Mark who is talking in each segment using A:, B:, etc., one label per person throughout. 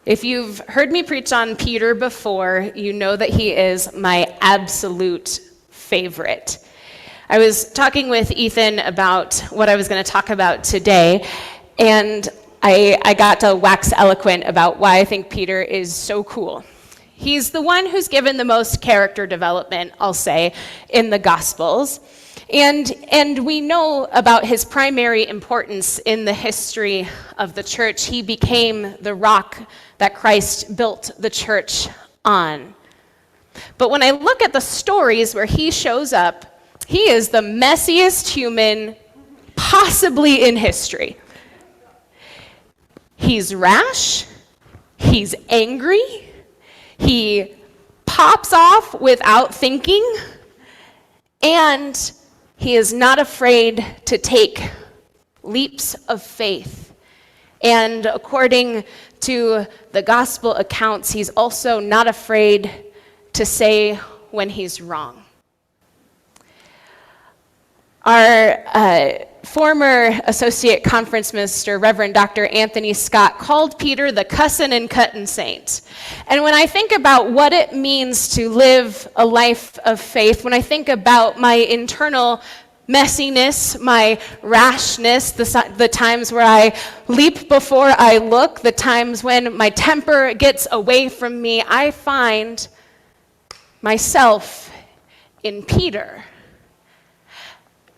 A: If you've heard me preach on Peter before, you know that he is my absolute favorite. I was talking with Ethan about what I was going to talk about today, and I got to wax eloquent about why I think Peter is so cool. He's the one who's given the most character development, I'll say, in the Gospels. And we know about his primary importance in the history of the church. He became the rock that Christ built the church on. But when I look at the stories where he shows up, he is the messiest human possibly in history. He's rash, he's angry, he pops off without thinking, and he is not afraid to take leaps of faith. And according to the gospel accounts, he's also not afraid to say when he's wrong. Our former associate conference minister, Reverend Dr. Anthony Scott, called Peter the cussin' and cuttin' saint. And when I think about what it means to live a life of faith, when I think about my internal messiness, my rashness, the times where I leap before I look, the times when my temper gets away from me, I find myself in Peter.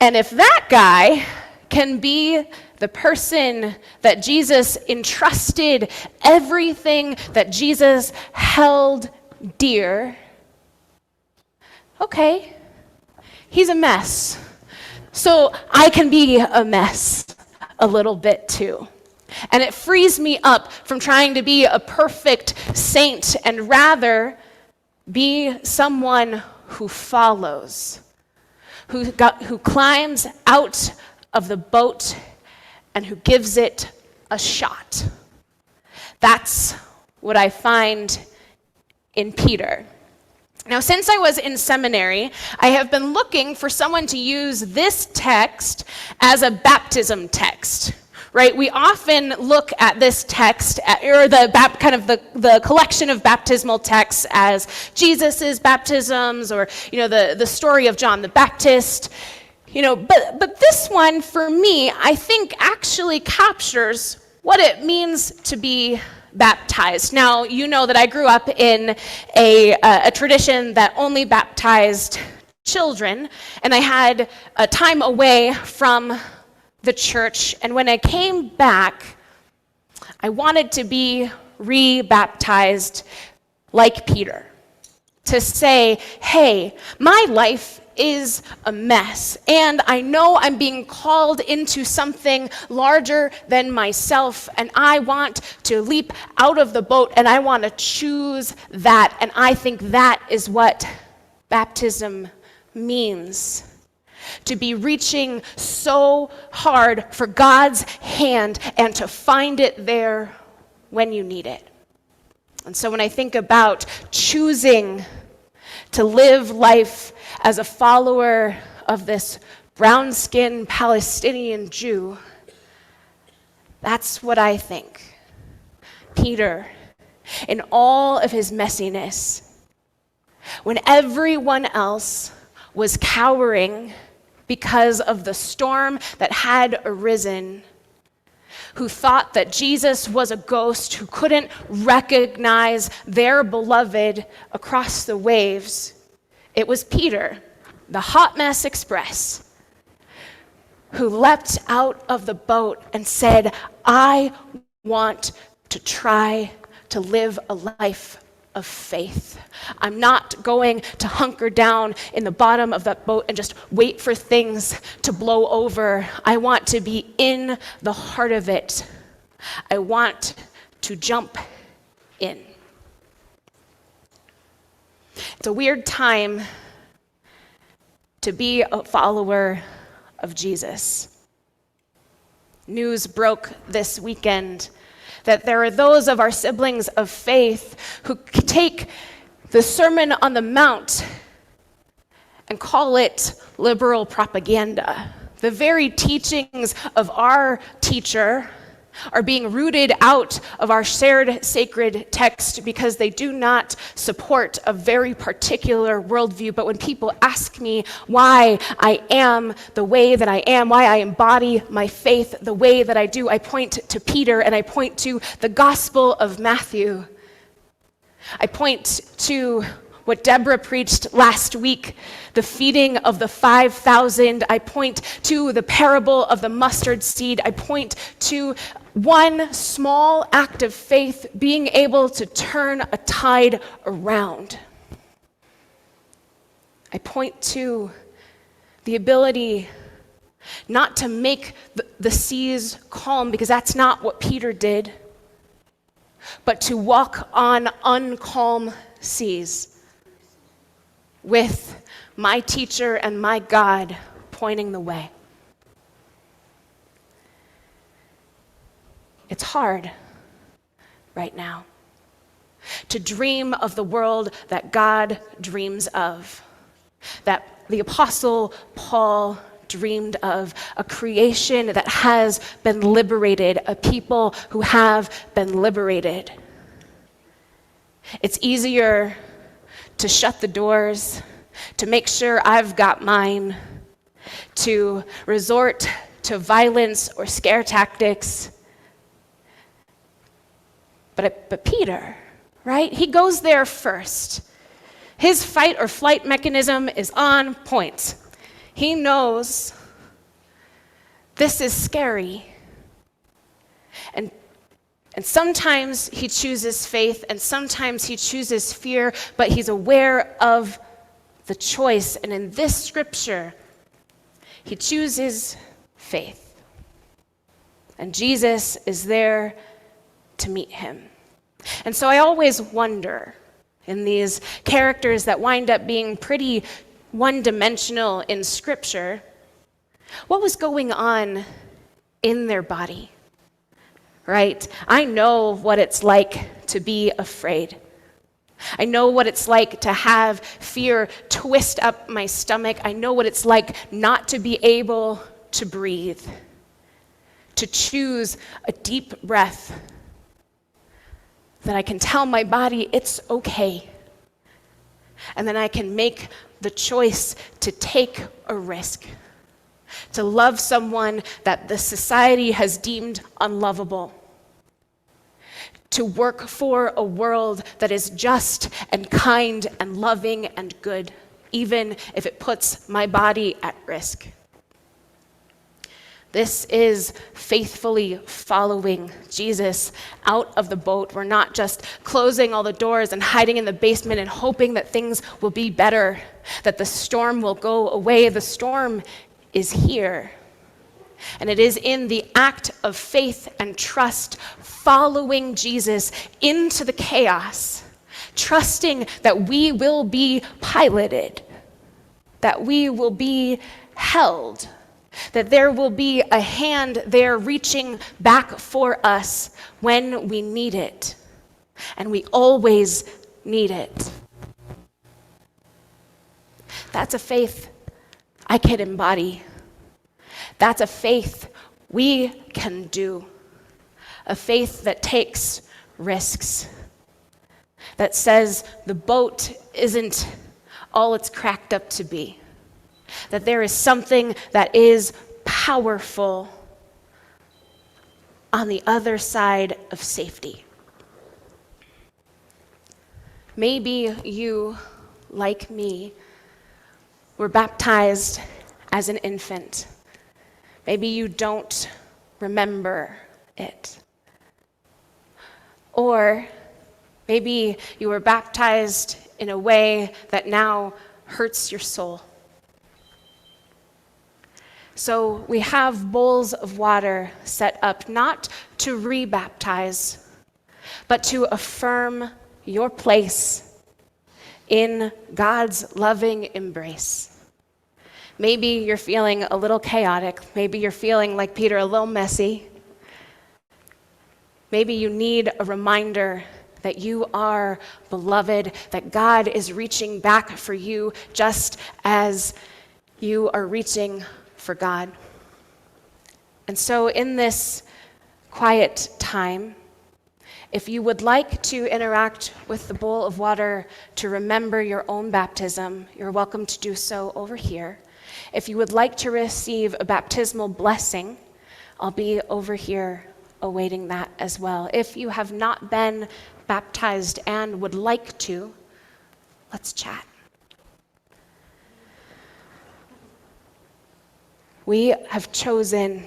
A: And if that guy can be the person that Jesus entrusted everything that Jesus held dear, okay, he's a mess. So I can be a mess a little bit too. And it frees me up from trying to be a perfect saint and rather be someone who follows, who climbs out of the boat and who gives it a shot. That's what I find in Peter. Now, since I was in seminary, I have been looking for someone to use this text as a baptism text, right? We often look at this text, or the collection of baptismal texts as Jesus's baptisms, or the story of John the Baptist, But this one, for me, I think actually captures what it means to be baptized. Now, you know that I grew up in a tradition that only baptized children, and I had a time away from the church, and when I came back, I wanted to be re-baptized like Peter, to say, hey, my life is a mess, and I know I'm being called into something larger than myself, and I want to leap out of the boat, and I want to choose that, and I think that is what baptism means. To be reaching so hard for God's hand and to find it there when you need it. And so when I think about choosing to live life as a follower of this brown-skinned Palestinian Jew, that's what I think. Peter, in all of his messiness, when everyone else was cowering because of the storm that had arisen, who thought that Jesus was a ghost who couldn't recognize their beloved across the waves, it was Peter, the hot mess express, who leapt out of the boat and said, I want to try to live a life of faith. I'm not going to hunker down in the bottom of that boat and just wait for things to blow over. I want to be in the heart of it. I want to jump in. It's a weird time to be a follower of Jesus. News broke this weekend that there are those of our siblings of faith who take the Sermon on the Mount and call it liberal propaganda. The very teachings of our teacher are being rooted out of our shared sacred text because they do not support a very particular worldview. But when people ask me why I am the way that I am, why I embody my faith the way that I do, I point to Peter and I point to the Gospel of Matthew. I point to what Deborah preached last week, the feeding of the 5,000. I point to the parable of the mustard seed. I point to one small act of faith being able to turn a tide around. I point to the ability not to make the seas calm, because that's not what Peter did, but to walk on uncalm seas with my teacher and my God pointing the way. It's hard right now to dream of the world that God dreams of, that the Apostle Paul dreamed of, a creation that has been liberated, a people who have been liberated. It's easier to shut the doors, to make sure I've got mine, to resort to violence or scare tactics. But Peter, right? He goes there first. His fight or flight mechanism is on point. He knows this is scary. And sometimes he chooses faith, and sometimes he chooses fear, but he's aware of the choice. And in this scripture, he chooses faith. And Jesus is there to meet him. And so I always wonder, in these characters that wind up being pretty one-dimensional in Scripture, what was going on in their body, right? I know what it's like to be afraid. I know what it's like to have fear twist up my stomach. I know what it's like not to be able to breathe, to choose a deep breath, that I can tell my body it's okay. And then I can make the choice to take a risk, to love someone that the society has deemed unlovable, to work for a world that is just and kind and loving and good, even if it puts my body at risk. This is faithfully following Jesus out of the boat. We're not just closing all the doors and hiding in the basement and hoping that things will be better, that the storm will go away. The storm is here. And it is in the act of faith and trust, following Jesus into the chaos, trusting that we will be piloted, that we will be held, that there will be a hand there reaching back for us when we need it. And we always need it. That's a faith I can embody. That's a faith we can do. A faith that takes risks. That says the boat isn't all it's cracked up to be. That there is something that is powerful on the other side of safety. Maybe you, like me, were baptized as an infant. Maybe you don't remember it. Or maybe you were baptized in a way that now hurts your soul. So we have bowls of water set up not to re-baptize, but to affirm your place in God's loving embrace. Maybe you're feeling a little chaotic. Maybe you're feeling like Peter, a little messy. Maybe you need a reminder that you are beloved, that God is reaching back for you just as you are reaching for God. And so in this quiet time. If you would like to interact with the bowl of water to remember your own baptism, you're welcome to do so over here. If you would like to receive a baptismal blessing, I'll be over here awaiting that as well. If you have not been baptized and would like to, let's chat. We have chosen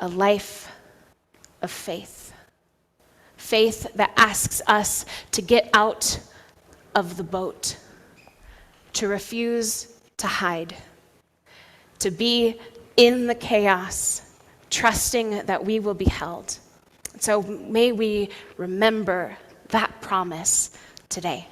A: a life of faith. Faith that asks us to get out of the boat, to refuse to hide, to be in the chaos, trusting that we will be held. So may we remember that promise today.